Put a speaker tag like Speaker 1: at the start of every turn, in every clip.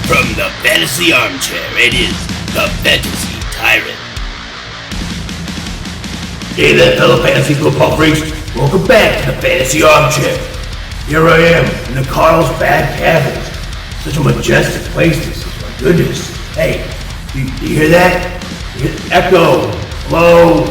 Speaker 1: From the Fantasy Armchair, it is the Fantasy TyRant.
Speaker 2: Hey there, fellow fantasy football freaks. Welcome back to the Fantasy Armchair. Here I am in the Carlsbad Caverns. Such a majestic place this is, my goodness. Hey, do you hear that? Echo. Hello?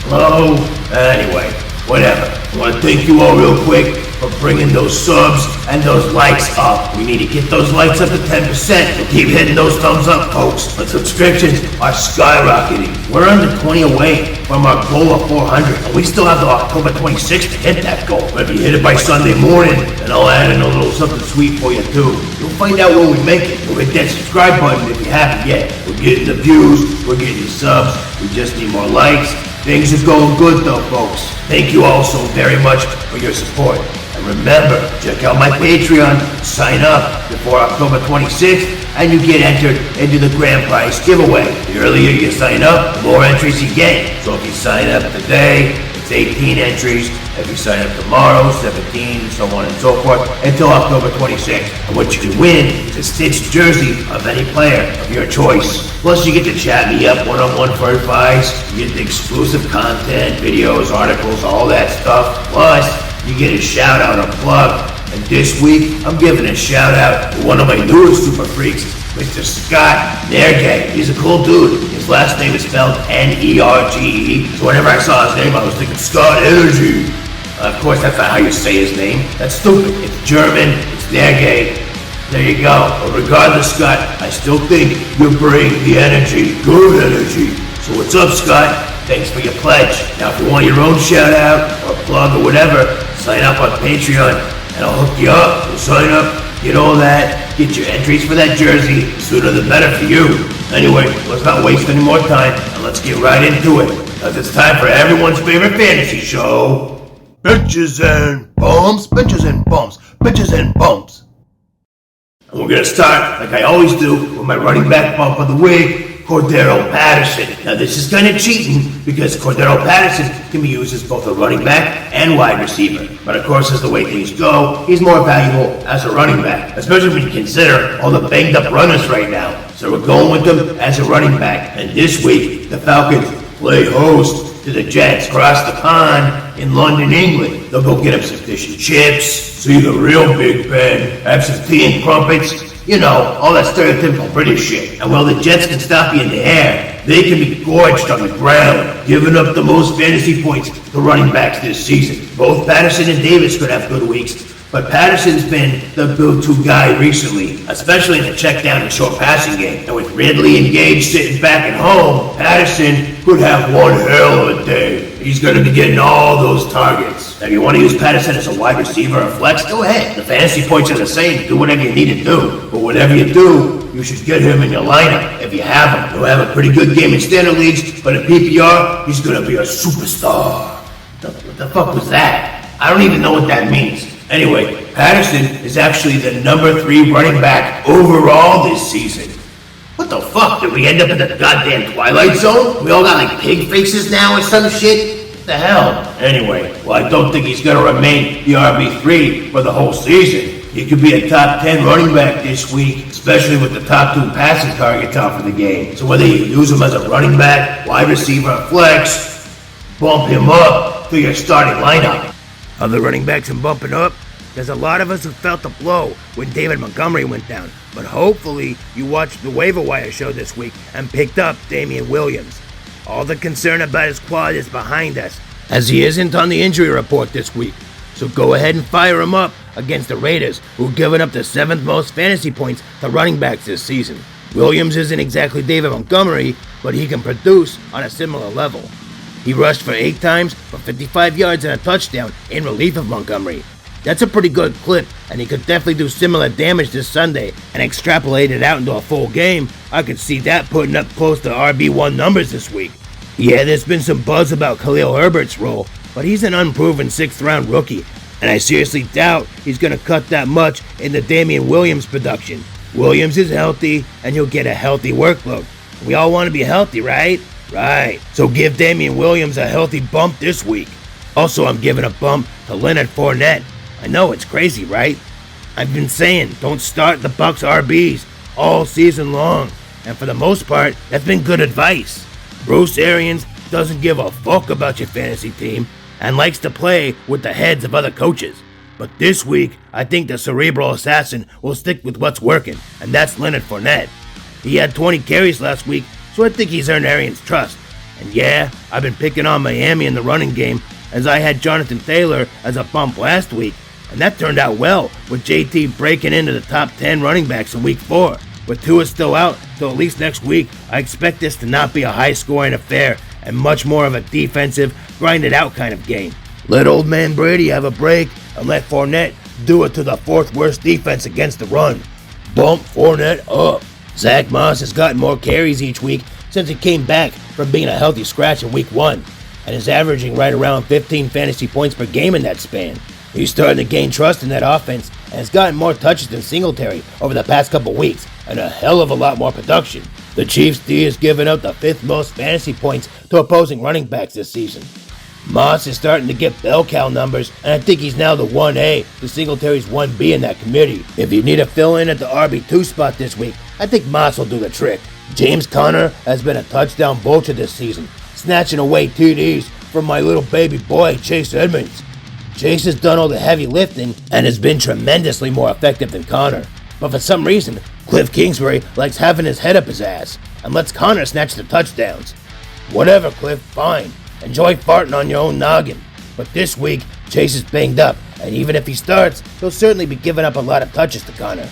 Speaker 2: Hello? Anyway, whatever. I want to thank you all real quick for bringing those subs and those likes up. We need to get those likes up to 10%. So keep hitting those thumbs up, folks. The subscriptions are skyrocketing. We're under 20 away from our goal of 400, and we still have the October 26th to hit that goal. But if you hit it by Sunday morning, then I'll add in a little something sweet for you too. You'll find out when we make it. So hit that subscribe button if you haven't yet. We're getting the views, we're getting the subs, we just need more likes. Things are going good though, folks. Thank you all so very much for your support. And remember, check out my Patreon, sign up before October 26th, and you get entered into the Grandprize Giveaway. The earlier you sign up, the more entries you get. So if you sign up today, it's 18 entries. If you sign up tomorrow, 17, so on and so forth, until October 26th. And what you can win is a stitched jersey of any player of your choice. Plus, you get to chat me up one-on-one for advice. You get the exclusive content, videos, articles, all that stuff. Plus, you get a shout-out or plug. And this week, I'm giving a shout-out to one of my newest super freaks, Mr. Scott Nergay. He's a cool dude. His last name is spelled N-E-R-G-E. So whenever I saw his name, I was thinking Scott Energy. Of course, that's not how you say his name. That's stupid. It's German. It's Nergay. There you go. But regardless, Scott, I still think you bring the energy. Good energy. So what's up, Scott? Thanks for your pledge. Now, if you want your own shout-out or plug or whatever, sign up on Patreon, and I'll hook you up. So sign up, get all that, get your entries for that jersey. Sooner the better for you. Anyway, let's not waste any more time, and let's get right into it. Because it's time for everyone's favorite fantasy show. Bitches and bumps, bitches and bumps, bitches and bumps. And we're going to start, like I always do, with my running back bump of the week, Cordero Patterson. Now this is kind of cheating because Cordero Patterson can be used as both a running back and wide receiver. But of course, as the way things go, he's more valuable as a running back, especially when you consider all the banged up runners right now. So we're going with him as a running back. And this week, the Falcons play host to the Jets across the pond in London, England. They'll go get him some fish and chips, see the real Big Ben, have some tea and crumpets. You know, all that stereotypical British shit. And while the Jets can stop you in the air, they can be gorged on the ground, giving up the most fantasy points to running backs this season. Both Patterson and Davis could have good weeks, but Patterson's been the go-to guy recently, especially in the check down and short passing game. And with Ridley and Gage sitting back at home, Patterson could have one hell of a day. He's going to be getting all those targets. Now, if you want to use Patterson as a wide receiver or flex, go ahead. The fantasy points are the same. Do whatever you need to do. But whatever you do, you should get him in your lineup. If you have him, he'll have a pretty good game in standard leagues, but in PPR, he's going to be a superstar. What the fuck was that? I don't even know what that means. Anyway, Patterson is actually the number 3 running back overall this season. What the fuck? Did we end up in the goddamn Twilight Zone? We all got like pig faces now or some shit? What the hell? Anyway, well, I don't think he's gonna remain the RB3 for the whole season. He could be a top 10 running back this week, especially with the top 2 passing targets out for the game. So whether you use him as a running back, wide receiver, or flex, bump him up to your starting lineup. Other running backs and bumping up? There's a lot of us who felt the blow when David Montgomery went down, but hopefully you watched the waiver wire show this week and picked up Damian Williams. All the concern about his quad is behind us, as he isn't on the injury report this week. So go ahead and fire him up against the Raiders, who've given up the 7th most fantasy points to running backs this season. Williams isn't exactly David Montgomery, but he can produce on a similar level. He rushed for 8 times for 55 yards and a touchdown in relief of Montgomery. That's a pretty good clip, and he could definitely do similar damage this Sunday, and extrapolate it out into a full game. I could see that putting up close to RB1 numbers this week. Yeah, there's been some buzz about Khalil Herbert's role, but he's an unproven 6th round rookie, and I seriously doubt he's going to cut that much in the Damian Williams production. Williams is healthy, and he'll get a healthy workload. We all want to be healthy, right? Right. So give Damian Williams a healthy bump this week. Also, I'm giving a bump to Leonard Fournette. I know, it's crazy, right? I've been saying, don't start the Bucks RBs all season long, and for the most part, that's been good advice. Bruce Arians doesn't give a fuck about your fantasy team and likes to play with the heads of other coaches. But this week, I think the cerebral assassin will stick with what's working, and that's Leonard Fournette. He had 20 carries last week, so I think he's earned Arians' trust. And yeah, I've been picking on Miami in the running game, as I had Jonathan Taylor as a bump last week, and that turned out well, with JT breaking into the top 10 running backs in week 4. With Tua still out till at least next week, I expect this to not be a high-scoring affair, and much more of a defensive, grinded-out kind of game. Let old man Brady have a break, and let Fournette do it to the 4th worst defense against the run. Bump Fournette up. Zach Moss has gotten more carries each week since he came back from being a healthy scratch in week 1, and is averaging right around 15 fantasy points per game in that span. He's starting to gain trust in that offense, and has gotten more touches than Singletary over the past couple weeks, and a hell of a lot more production. The Chiefs' D has given out the 5th most fantasy points to opposing running backs this season. Moss is starting to get bell cow numbers, and I think he's now the 1A to Singletary's 1B in that committee. If you need a fill-in at the RB2 spot this week, I think Moss will do the trick. James Conner has been a touchdown vulture this season, snatching away TDs from my little baby boy, Chase Edmonds. Chase has done all the heavy lifting and has been tremendously more effective than Conner. But for some reason, Cliff Kingsbury likes having his head up his ass and lets Conner snatch the touchdowns. Whatever, Cliff, fine. Enjoy farting on your own noggin. But this week, Chase is banged up, and even if he starts, he'll certainly be giving up a lot of touches to Conner.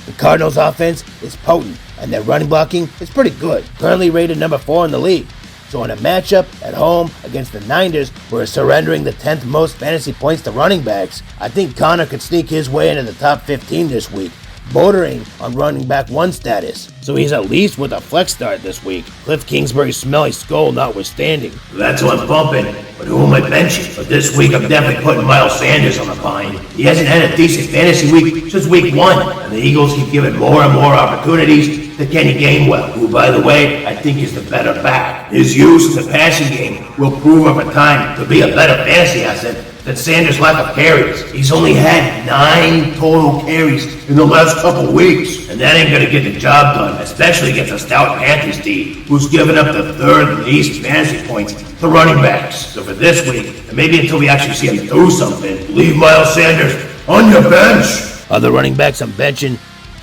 Speaker 2: The Cardinals' offense is potent, and their running blocking is pretty good, currently rated number 4 in the league. So in a matchup at home against the Niners, who are surrendering the 10th most fantasy points to running backs, I think Conner could sneak his way into the top 15 this week, bordering on running back 1 status. So he's at least with a flex start this week, Cliff Kingsbury's smelly skull notwithstanding.
Speaker 3: That's who I'm bumping, but who am I benching? But this week I'm definitely putting Miles Sanders on the pine. He hasn't had a decent fantasy week since week 1, and the Eagles keep giving more and more opportunities to Kenny Gainwell, who, by the way, I think is the better back. His use in the passing game will prove over time to be a better fantasy asset than Sanders' lack of carries. He's only had 9 total carries in the last couple weeks, and that ain't gonna get the job done, especially against a stout Panthers D, who's given up the 3rd least fantasy points to running backs. So for this week, and maybe until we actually see him do something, leave Miles Sanders on your bench.
Speaker 2: Other running backs I'm benching,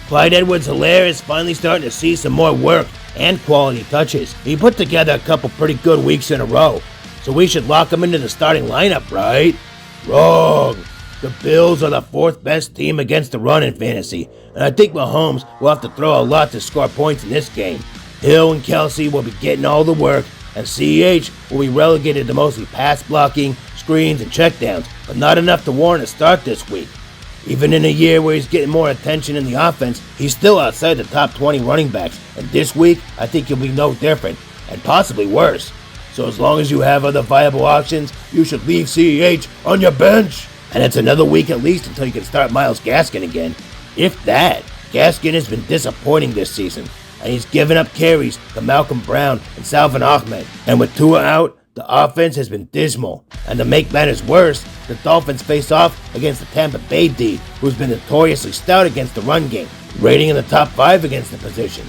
Speaker 2: Clyde Edwards-Helaire is finally starting to see some more work and quality touches. He put together a couple pretty good weeks in a row, so we should lock him into the starting lineup, right? Wrong. The Bills are the 4th best team against the run in fantasy, and I think Mahomes will have to throw a lot to score points in this game. Hill and Kelsey will be getting all the work, and CEH will be relegated to mostly pass blocking, screens, and checkdowns, but not enough to warrant a start this week. Even in a year where he's getting more attention in the offense, he's still outside the top 20 running backs, and this week, I think he'll be no different, and possibly worse. So as long as you have other viable options, you should leave CEH on your bench. And it's another week at least until you can start Myles Gaskin again. If that. Gaskin has been disappointing this season, and he's given up carries to Malcolm Brown and Salvin Ahmed. And with Tua out, the offense has been dismal. And to make matters worse, the Dolphins face off against the Tampa Bay D, who's been notoriously stout against the run game, rating in the top 5 against the position.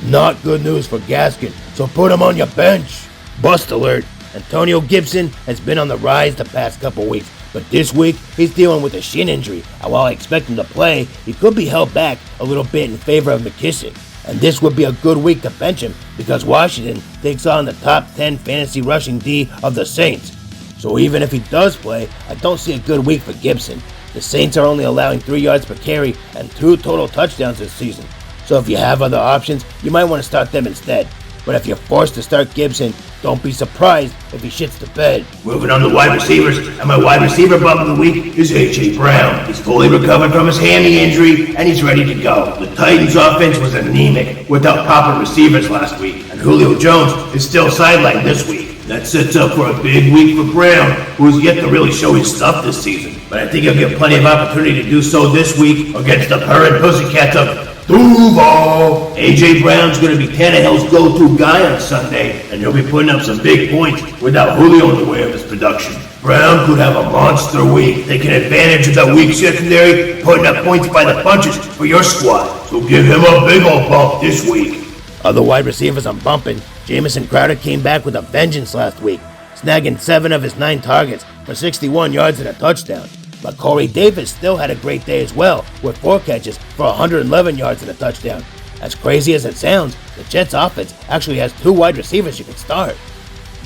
Speaker 2: Not good news for Gaskin, so put him on your bench. Bust alert, Antonio Gibson has been on the rise the past couple weeks, but this week he's dealing with a shin injury, and while I expect him to play, he could be held back a little bit in favor of McKissick. And this would be a good week to bench him because Washington takes on the top 10 fantasy rushing D of the Saints. So even if he does play, I don't see a good week for Gibson. The Saints are only allowing 3 yards per carry and 2 total touchdowns this season. So if you have other options, you might want to start them instead. But if you're forced to start Gibson, don't be surprised if he shits the bed.
Speaker 3: Moving on to wide receivers, and my wide receiver bump of the week is A.J. Brown. He's fully recovered from his hammy injury, and he's ready to go. The Titans' offense was anemic without proper receivers last week, and Julio Jones is still sidelined this week. That sets up for a big week for Brown, who has yet to really show his stuff this season. But I think he'll get plenty of opportunity to do so this week against the purring pussycats of Duval. A.J. Brown's going to be Tannehill's go-to guy on Sunday, and he'll be putting up some big points without Julio in the way of his production. Brown could have a monster week, taking advantage of that weak secondary, putting up points by the bunches for your squad. So give him a big ol' bump this week.
Speaker 2: Other wide receivers I'm bumping. Jamison Crowder came back with a vengeance last week, snagging 7 of his 9 targets for 61 yards and a touchdown. But Corey Davis still had a great day as well, with 4 catches for 111 yards and a touchdown. As crazy as it sounds, the Jets offense actually has 2 wide receivers you can start.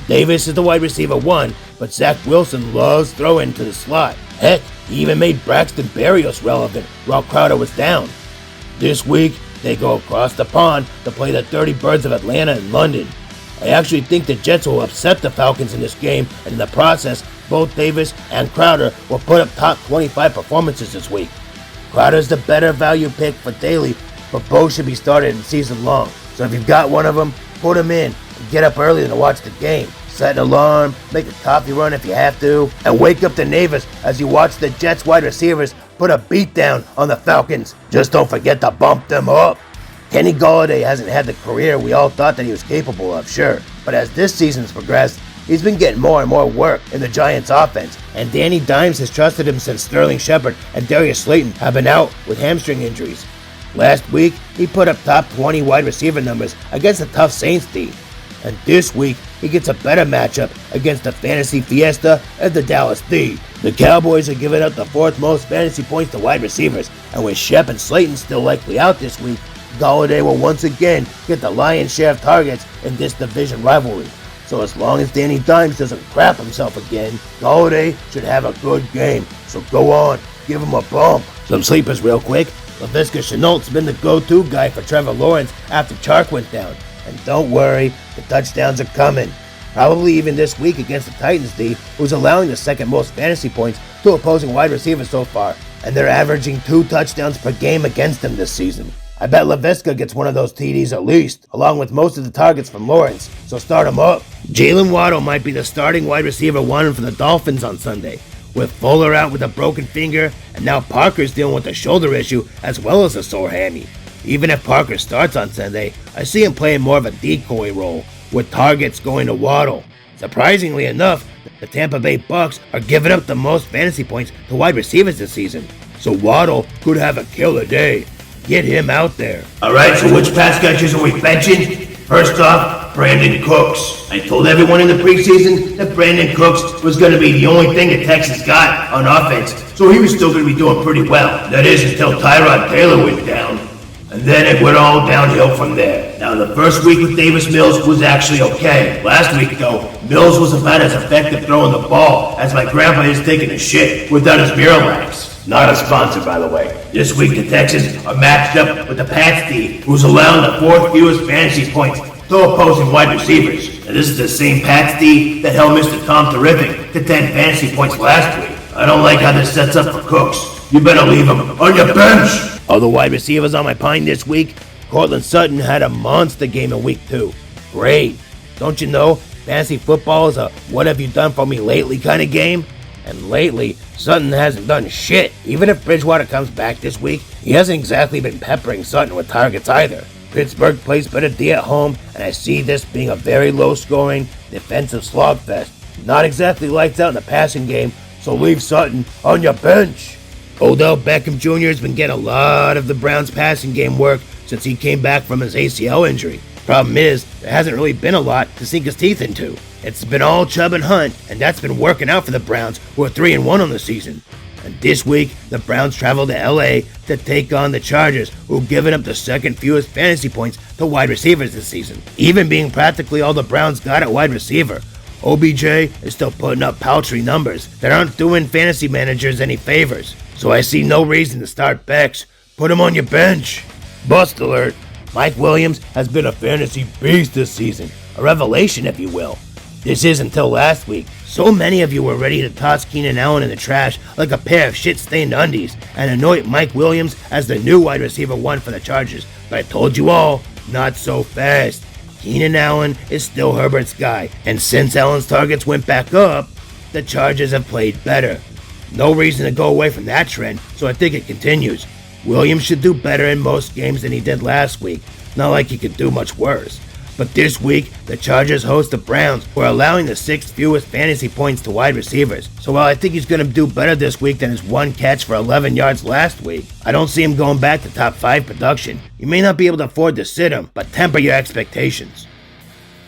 Speaker 2: Davis is the wide receiver 1, but Zach Wilson loves throwing to the slot. Heck, he even made Braxton Berrios relevant while Crowder was down. This week, they go across the pond to play the Dirty Birds of Atlanta in London. I actually think the Jets will upset the Falcons in this game, and in the process, both Davis and Crowder will put up top 25 performances this week. Crowder's the better value pick for daily, but both should be started in season long. So if you've got one of them, put them in and get up early to watch the game. Set an alarm, make a coffee run if you have to, and wake up the neighbors as you watch the Jets wide receivers put a beat down on the Falcons. Just don't forget to bump them up. Kenny Golladay hasn't had the career we all thought that he was capable of, sure, but as this season's progressed, he's been getting more and more work in the Giants' offense, and Danny Dimes has trusted him since Sterling Shepard and Darius Slayton have been out with hamstring injuries. Last week, he put up top 20 wide receiver numbers against a tough Saints D, and this week, he gets a better matchup against the Fantasy Fiesta and the Dallas D. The Cowboys are giving up the 4th most fantasy points to wide receivers, and with Shep and Slayton still likely out this week, Golladay will once again get the lion's share of targets in this division rivalry. So as long as Danny Dimes doesn't crap himself again, Golladay should have a good game. So go on, give him a bump. Some sleepers real quick. Laviska Shenault's been the go-to guy for Trevor Lawrence after Chark went down. And don't worry, the touchdowns are coming. Probably even this week against the Titans D, who's allowing the 2nd most fantasy points to opposing wide receivers so far. And they're averaging 2 touchdowns per game against him this season. I bet Laviska gets one of those TDs at least, along with most of the targets from Lawrence, so start him up. Jalen Waddle might be the starting wide receiver 1 for the Dolphins on Sunday, with Fuller out with a broken finger, and now Parker's dealing with a shoulder issue as well as a sore hammy. Even if Parker starts on Sunday, I see him playing more of a decoy role, with targets going to Waddle. Surprisingly enough, the Tampa Bay Bucks are giving up the most fantasy points to wide receivers this season, so Waddle could have a killer day. Get him out there.
Speaker 3: Alright, so which pass catchers are we benching? First off, Brandon Cooks. I told everyone in the preseason that Brandon Cooks was going to be the only thing the Texans got on offense, so he was still going to be doing pretty well. That is until Tyrod Taylor went down. And then it went all downhill from there. Now, the first week with Davis Mills was actually okay. Last week, though, Mills was about as effective throwing the ball as my grandpa is taking a shit without his Miralax. Not a sponsor, by the way. This week, the Texans are matched up with the Pats D, who's allowing the 4th fewest fantasy points to opposing wide receivers. And this is the same Pats D that held Mr. Tom Terrific to 10 fantasy points last week. I don't like how this sets up for Cooks. You better leave him on your bench.
Speaker 2: Other wide receivers on my pine this week, Cortland Sutton had a monster game in week 2. Great. Don't you know, fantasy football is a what have you done for me lately kind of game? And lately, Sutton hasn't done shit. Even if Bridgewater comes back this week, he hasn't exactly been peppering Sutton with targets either. Pittsburgh plays better D at home, and I see this being a very low-scoring, defensive slogfest. Not exactly lights out in the passing game, so leave Sutton on your bench. Odell Beckham Jr. has been getting a lot of the Browns' passing game work since he came back from his ACL injury. Problem is, there hasn't really been a lot to sink his teeth into. It's been all Chubb and Hunt, and that's been working out for the Browns, who are 3-1 on the season. And this week, the Browns travel to LA to take on the Chargers, who've given up the 2nd fewest fantasy points to wide receivers this season, even being practically all the Browns got at wide receiver. OBJ is still putting up paltry numbers that aren't doing fantasy managers any favors. So I see no reason to start Bex. Put him on your bench. Bust alert. Mike Williams has been a fantasy beast this season. A revelation, if you will. This is until last week. So many of you were ready to toss Keenan Allen in the trash like a pair of shit-stained undies and anoint Mike Williams as the new wide receiver 1 for the Chargers. But I told you all, not so fast. Keenan Allen is still Herbert's guy, and since Allen's targets went back up, the Chargers have played better. No reason to go away from that trend, so I think it continues. Williams should do better in most games than he did last week. Not like he could do much worse.
Speaker 3: But this week, the Chargers host the Browns, who are allowing the 6th fewest fantasy points to wide receivers. So while I think he's going to do better this week than his one catch for 11 yards last week, I don't see him going back to top 5 production. You may not be able to afford to sit him, but temper your expectations.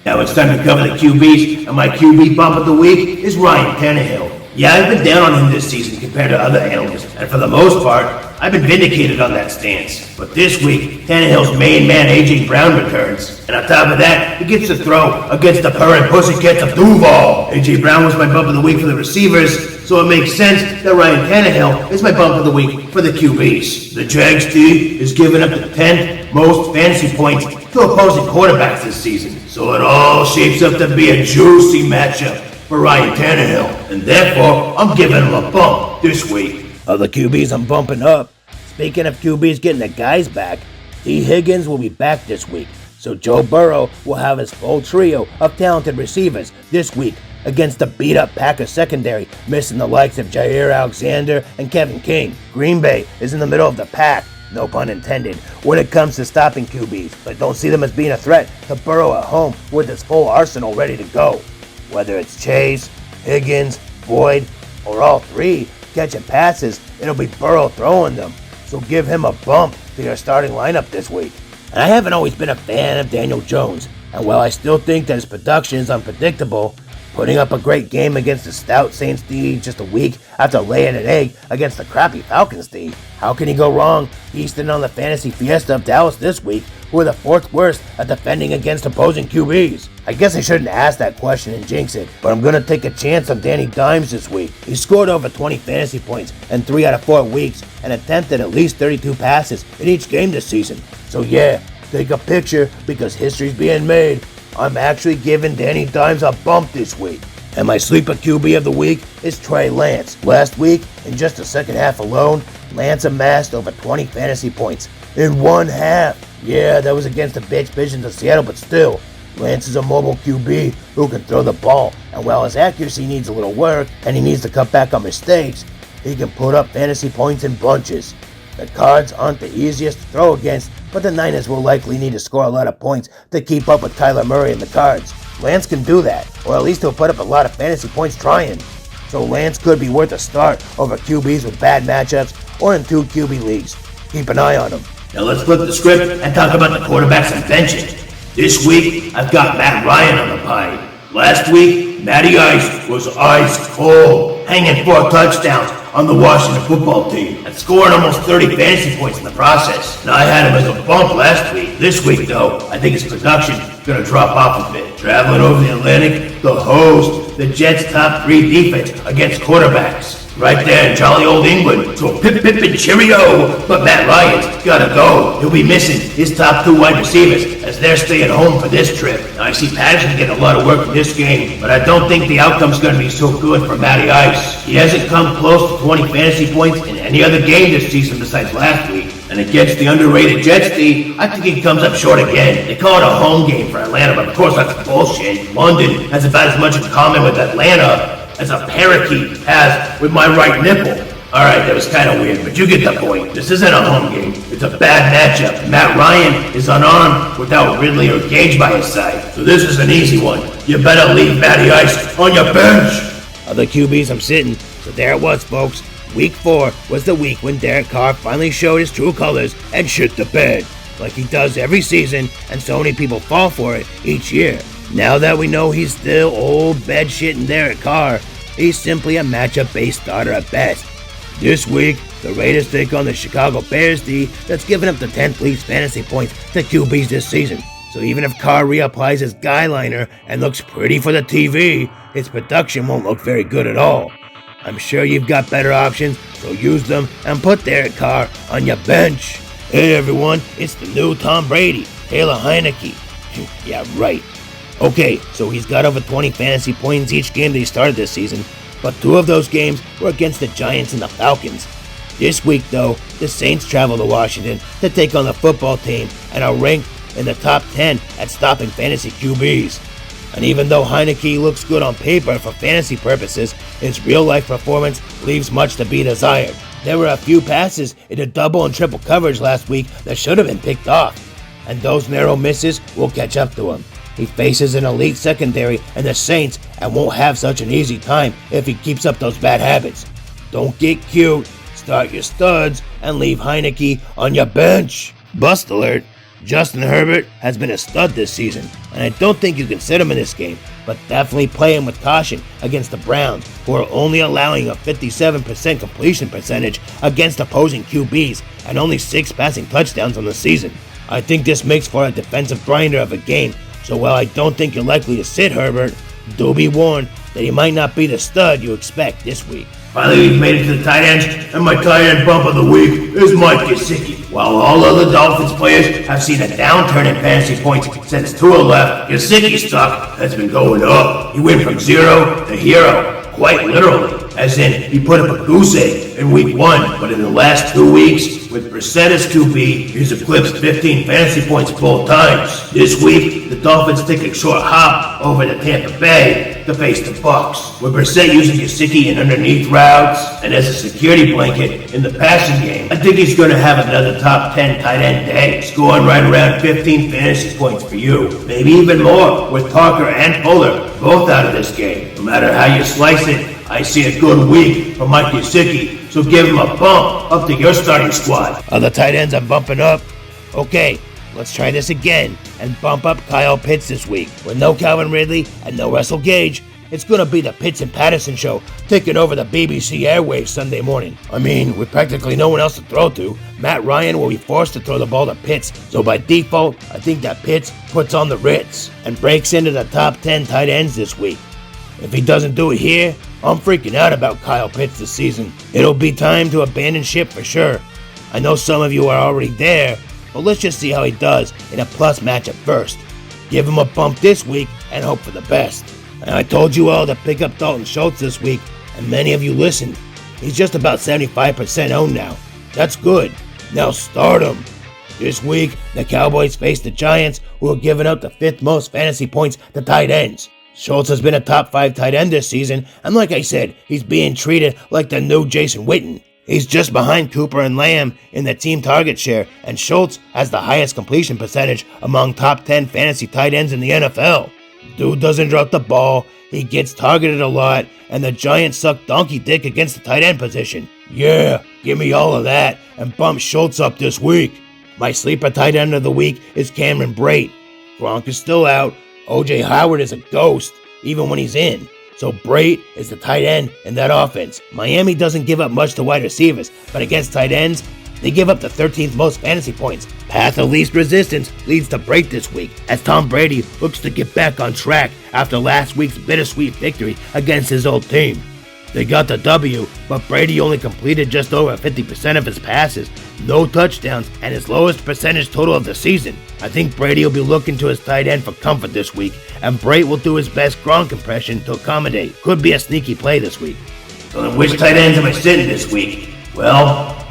Speaker 2: Now it's time to cover the QBs, and my QB bump of the week is Ryan Tannehill. Yeah, I've been down on him this season compared to other analysts, and for the most part, I've been vindicated on that stance. But this week, Tannehill's main man A.J. Brown returns, and on top of that, he gets to throw against the purring pussycats of Duval. A.J. Brown was my bump of the week for the receivers, so it makes sense that Ryan Tannehill is my bump of the week for the QBs. The Jags D is giving up the 10th most fantasy points to opposing quarterbacks this season, so it all shapes up to be a juicy matchup for Ryan Tannehill, and therefore, I'm giving him a bump this week.
Speaker 3: Other QBs I'm bumping up. Speaking of QBs getting the guys back, T. Higgins will be back this week, so Joe Burrow will have his full trio of talented receivers this week against the beat-up Packers secondary, missing the likes of Jair Alexander and Kevin King. Green Bay is in the middle of the pack, no pun intended, when it comes to stopping QBs, but don't see them as being a threat to Burrow at home with his full arsenal ready to go. Whether it's Chase, Higgins, Boyd, or all three catching passes, it'll be Burrow throwing them. So give him a bump to your starting lineup this week. And I haven't always been a fan of Daniel Jones, and while I still think that his production is unpredictable, putting up a great game against the stout Saints D just a week after laying an egg against the crappy Falcons D, how can he go wrong feasting on the fantasy fiesta of Dallas this week, who are the 4th worst at defending against opposing QBs? I guess I shouldn't ask that question and jinx it, but I'm going to take a chance on Danny Dimes this week. He scored over 20 fantasy points in 3 out of 4 weeks and attempted at least 32 passes in each game this season. So yeah, take a picture because history's being made. I'm actually giving Danny Dimes a bump this week. And my sleeper QB of the week is Trey Lance. Last week, in just the second half alone, Lance amassed over 20 fantasy points in one half. Yeah, that was against the bitch Visions of Seattle, but still, Lance is a mobile QB who can throw the ball, and while his accuracy needs a little work and he needs to cut back on mistakes, he can put up fantasy points in bunches. The Cards aren't the easiest to throw against, but the Niners will likely need to score a lot of points to keep up with Kyler Murray and the Cards. Lance can do that, or at least he'll put up a lot of fantasy points trying. So Lance could be worth a start over QBs with bad matchups or in 2 QB leagues. Keep an eye on him.
Speaker 2: Now let's flip the script and talk about the quarterbacks I'm benching. This week, I've got Matt Ryan on the pine. Last week, Matty Ice was ice cold, hanging 4 touchdowns on the Washington football team and scoring almost 30 fantasy points in the process. Now I had him as a bump last week. This week, though, I think his production is going to drop off a bit. Traveling over the Atlantic, the host, the Jets' top 3 defense against quarterbacks. Right there in jolly old England. So pip and cheerio. But Matt Ryan's gotta go. He'll be missing his top 2 wide receivers as they're staying home for this trip. Now I see Patterson getting a lot of work in this game, but I don't think the outcome's gonna be so good for Matty Ice. He hasn't come close to 20 fantasy points in any other game this season besides last week. And against the underrated Jets D, I think he comes up short again. They call it a home game for Atlanta, but of course that's bullshit. London has about as much in common with Atlanta as a parakeet has with my right nipple. Alright, that was kind of weird, but you get the point. This isn't a home game. It's a bad matchup. Matt Ryan is unarmed without Ridley or Gage by his side. So this is an easy one. You better leave Matty Ice on your bench.
Speaker 3: Other QBs I'm sitting, so there it was, folks. Week 4 was the week when Derek Carr finally showed his true colors and shit the bed, like he does every season, and so many people fall for it each year. Now that we know he's still old bed-shitting Derek Carr, he's simply a matchup-based starter at best. This week, the Raiders take on the Chicago Bears D that's given up the 10th least fantasy points to QBs this season. So even if Carr reapplies his guy liner and looks pretty for the TV, his production won't look very good at all. I'm sure you've got better options, so use them and put Derek Carr on your bench. Hey everyone, it's the new Tom Brady, Taylor Heineke. Yeah, right. Okay, so he's got over 20 fantasy points each game that he started this season, but 2 of those games were against the Giants and the Falcons. This week, though, the Saints travel to Washington to take on the football team and are ranked in the top 10 at stopping fantasy QBs. And even though Heineke looks good on paper for fantasy purposes, his real-life performance leaves much to be desired. There were a few passes into double and triple coverage last week that should have been picked off, and those narrow misses will catch up to him. He faces an elite secondary and the Saints and won't have such an easy time if he keeps up those bad habits. Don't get cute, start your studs, and leave Heineke on your bench. Bust alert. Justin Herbert has been a stud this season, and I don't think you can sit him in this game, but definitely play him with caution against the Browns, who are only allowing a 57% completion percentage against opposing QBs and only 6 passing touchdowns on the season. I think this makes for a defensive grinder of a game, so while I don't think you're likely to sit Herbert, do be warned that he might not be the stud you expect this week.
Speaker 2: Finally, we've made it to the tight ends, and my tight end bump of the week is Mike Gesicki. While all other Dolphins players have seen a downturn in fantasy points since Tua left, Gesicki's stock has been going up. He went from 0 to hero, quite literally, as in he put up a goose egg in week 1, but in the last 2 weeks, with Brissett as QB, he's eclipsed 15 fantasy points both times. This week, the Dolphins take a short hop over to Tampa Bay to face the Bucs, with Brissett using Gesicki in underneath routes and as a security blanket in the passing game. I think he's going to have another top 10 tight end day, scoring right around 15 fantasy points for you, maybe even more, with Parker and Fuller both out of this game. No matter how you slice it, I see a good week for Mike Gesicki, so give him a bump up to your starting squad.
Speaker 3: Other tight ends are bumping up. Okay, let's try this again and bump up Kyle Pitts this week. With no Calvin Ridley and no Russell Gage, it's going to be the Pitts and Patterson show taking over the BBC airwaves Sunday morning. I mean, with practically no one else to throw to, Matt Ryan will be forced to throw the ball to Pitts, so by default, I think that Pitts puts on the Ritz and breaks into the top 10 tight ends this week. If he doesn't do it here, I'm freaking out about Kyle Pitts this season. It'll be time to abandon ship for sure. I know some of you are already there, but let's just see how he does in a plus matchup first. Give him a bump this week and hope for the best. And I told you all to pick up Dalton Schultz this week, and many of you listened. He's just about 75% owned now. That's good. Now start him. This week, the Cowboys face the Giants, who are giving out the 5th most fantasy points to tight ends. Schultz has been a top 5 tight end this season, and like I said, he's being treated like the new Jason Witten. He's just behind Cooper and Lamb in the team target share, and Schultz has the highest completion percentage among top 10 fantasy tight ends in the NFL. Dude doesn't drop the ball, he gets targeted a lot, and the Giants suck donkey dick against the tight end position. Yeah, give me all of that, and bump Schultz up this week. My sleeper tight end of the week is Cameron Brate. Gronk is still out, O.J. Howard is a ghost, even when he's in. So Brate is the tight end in that offense. Miami doesn't give up much to wide receivers, but against tight ends, they give up the 13th most fantasy points. Path of least resistance leads to Brate this week, as Tom Brady looks to get back on track after last week's bittersweet victory against his old team. They got the W, but Brady only completed just over 50% of his passes, no touchdowns, and his lowest percentage total of the season. I think Brady will be looking to his tight end for comfort this week, and Brate will do his best Gronk impression to accommodate. Could be a sneaky play this week.
Speaker 2: So then which tight ends am I sitting this week? Well,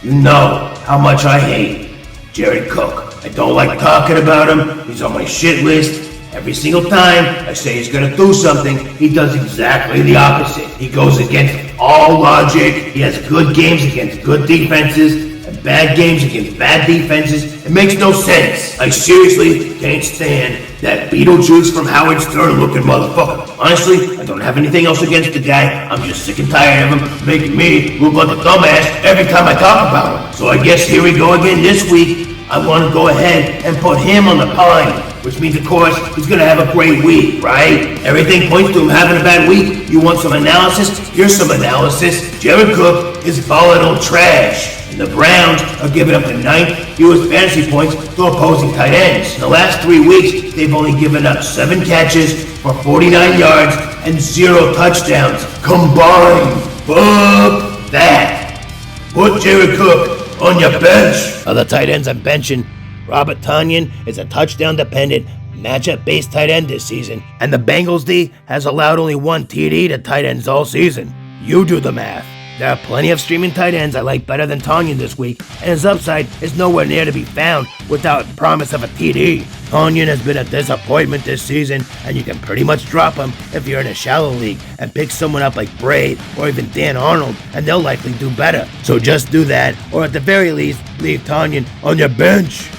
Speaker 2: you know how much I hate Jared Cook. I don't like talking about him. He's on my shit list. Every single time I say he's going to do something, he does exactly the opposite. He goes against all logic. He has good games against good defenses and bad games against bad defenses. It makes no sense. I seriously can't stand that Beetlejuice from Howard Stern looking motherfucker. Honestly, I don't have anything else against the guy. I'm just sick and tired of him making me look like a dumbass every time I talk about him. So I guess here we go again this week. I want to go ahead and put him on the pine, which means, of course, he's going to have a great week, right? Everything points to him having a bad week. You want some analysis? Here's some analysis. Jared Cook is volatile trash, and the Browns are giving up the 9th fewest fantasy points to opposing tight ends. In the last 3 weeks, they've only given up 7 catches for 49 yards and 0 touchdowns combined. Fuck that. Put Jared Cook on your bench.
Speaker 3: Other tight ends I'm benching. Robert Tonyan is a touchdown-dependent, matchup-based tight end this season, and the Bengals D has allowed only 1 TD to tight ends all season. You do the math. There are plenty of streaming tight ends I like better than Tonyan this week, and his upside is nowhere near to be found without promise of a TD. Tonyan has been a disappointment this season, and you can pretty much drop him if you're in a shallow league and pick someone up like Brate or even Dan Arnold, and they'll likely do better. So just do that, or at the very least, leave Tonyan on your bench.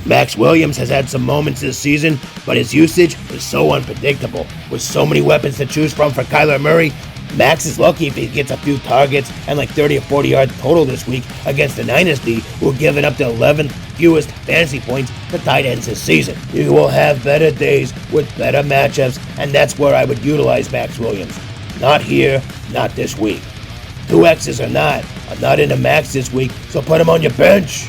Speaker 3: Max Williams has had some moments this season, but his usage is so unpredictable. With so many weapons to choose from for Kyler Murray, Max is lucky if he gets a few targets and like 30 or 40 yards total this week against the Niners D, who are giving up the 11th fewest fantasy points to tight ends this season. You will have better days with better matchups, and that's where I would utilize Max Williams. Not here, not this week. 2X's or not, I'm not into Max this week, so put him on your bench.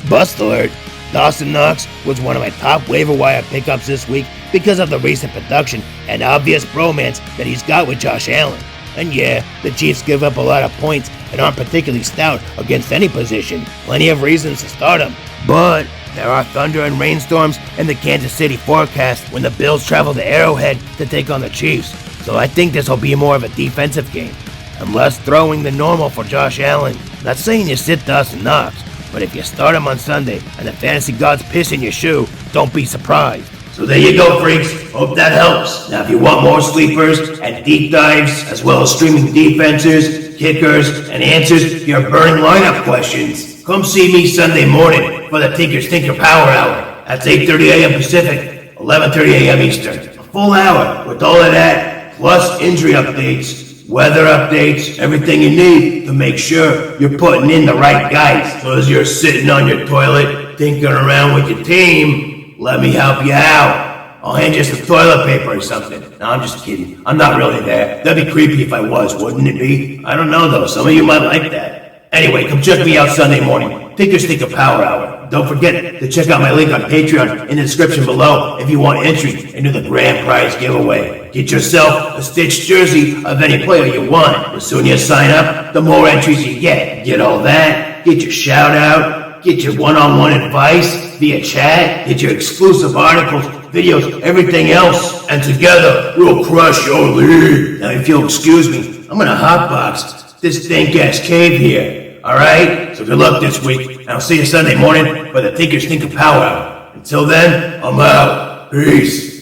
Speaker 3: Bust alert. Dawson Knox was one of my top waiver wire pickups this week because of the recent production and obvious bromance that he's got with Josh Allen. And yeah, the Chiefs give up a lot of points and aren't particularly stout against any position. Plenty of reasons to start him. But there are thunder and rainstorms in the Kansas City forecast when the Bills travel to Arrowhead to take on the Chiefs. So I think this will be more of a defensive game and less throwing than normal for Josh Allen. Not saying you sit Dawson Knox, but if you start him on Sunday and the fantasy gods piss in your shoe, don't be surprised.
Speaker 2: So there you go, freaks. Hope that helps. Now, if you want more sleepers and deep dives, as well as streaming defenses, kickers, and answers to your burning lineup questions, come see me Sunday morning for the Tinker Stinker Power Hour. That's 8:30 a.m. Pacific, 11:30 a.m. Eastern. A full hour with all of that, plus injury updates, weather updates, everything you need to make sure you're putting in the right guys. So as you're sitting on your toilet, tinkering around with your team, let me help you out. I'll hand you some toilet paper or something. No, I'm just kidding. I'm not really there. That'd be creepy if I was, wouldn't it be? I don't know though. Some of you might like that. Anyway, come check me out Sunday morning. Tinker Stinker Power Hour. Don't forget to check out my link on Patreon in the description below if you want entry into the Grandprize Giveaway. Get yourself a stitched jersey of any player you want. The sooner you sign up, the more entries you get. Get all that, get your shout out, get your one-on-one advice via chat, get your exclusive articles, videos, everything else, and together we'll crush your league. Now if you'll excuse me, I'm gonna hotbox this dank-ass cave here, alright? So good luck this week, and I'll see you Sunday morning for the Tinker Stinker Power Hour. Until then, I'm out. Peace.